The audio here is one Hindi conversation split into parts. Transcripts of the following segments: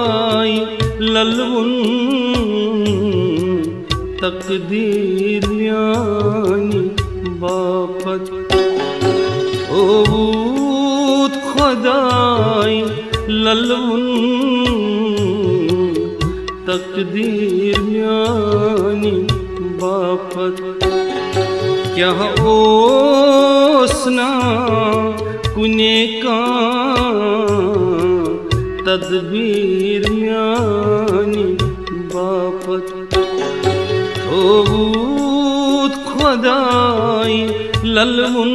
खुदाई ललवुन तकदीर म्यानी बापत ओबूद खुदाई ललवुन तकदीर म्यानी बापत क्या ओसना कुने का तदबीर म्यानी बापत ओबूद खुदाई ललवुन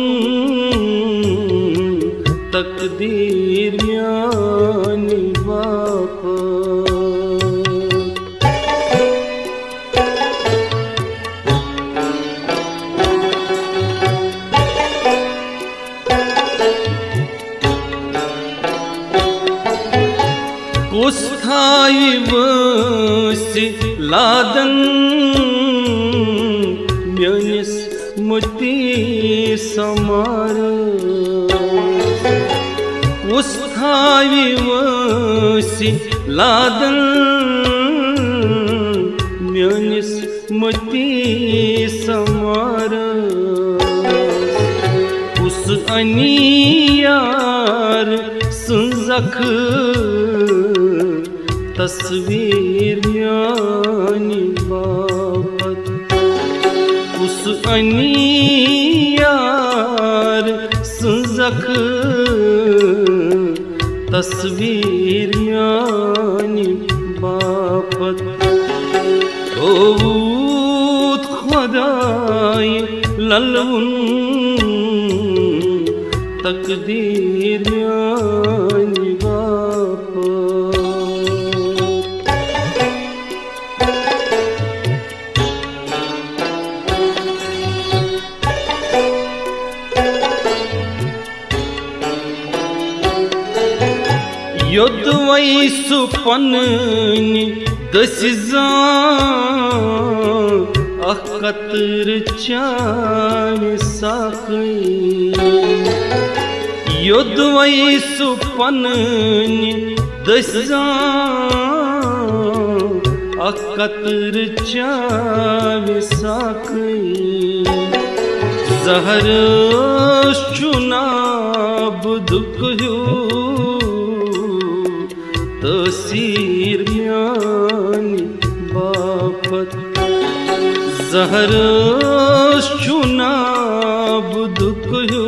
तकदीर म्यानी बापत कुस्थाई वसी लादन म्यानिस मती समार कुस्थाई वसी लादन म्यानिस मती समार उस अनियार सुंजख तस्वीर म्यानी बापत उस अनियार सुंजख तस्वीर म्यानी बापत ओबूद खुदाई ललवुन तकदीर म्यानी बापत योद्वै सुपन्नि दसिजा अकतर चानि साखी योद्वै सुपन्नि दसिजा अकतर चानि साखी जहर चुनाब दुखयो तसीर म्यानी बापत जहर चुनाब दुखयो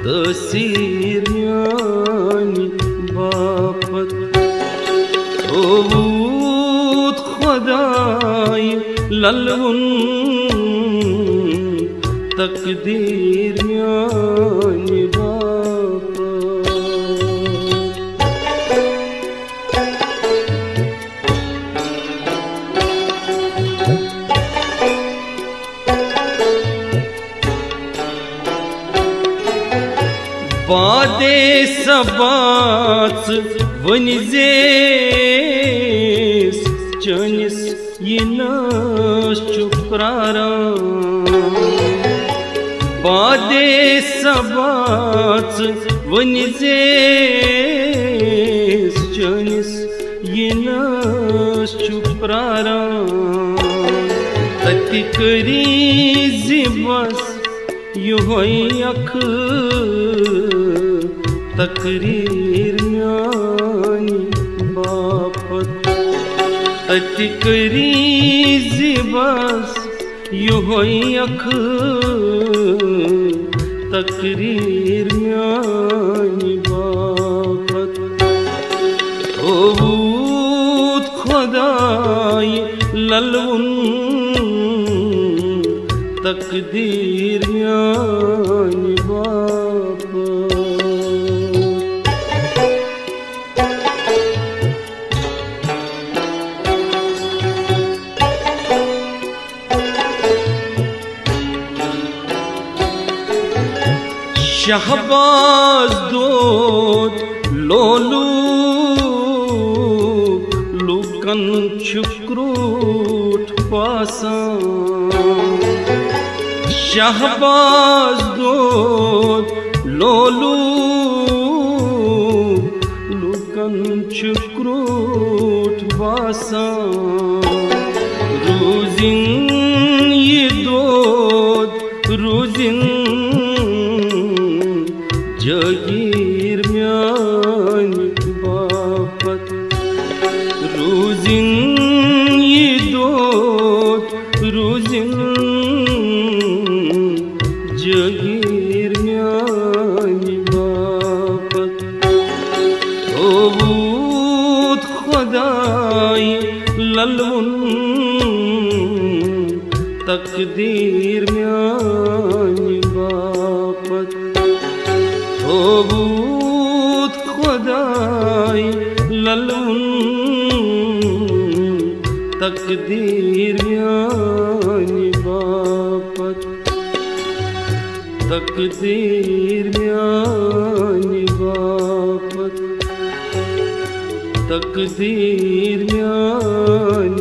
तसीर म्यानी बापत ओबूद खुदाई ललवुन तकदीर म्यानी बापत बादे सबात वनिजेस चनिस यिनस चुप्रारा बादे सबात वनिजेस चनिस यिनस चुप्रारा ततिकरी जिबस योहै अख तकरीर म्यानी बापत अतिकरी जिबस योहै अख तकरीर म्यानी बापत ओबूद खुदाई ललवुन तकदीर म्यानी बापत शहबाज दोत लोलू लुकन शुक्रूट पासा शहबाज दोत लोलू लुकन लूकन चुक्रूट बासान रूजिन ये दोद रूजिन जगीर म्यान बापत रूजिन ये दोद रूजिन जगीर म्यान बापत ओबूद खुदाई ललवन तकदीर म्यान बापत होबूत खुदाई ललवन तकदीर म्यान बापत तकदीर म्यान बापत तकदीर म्यान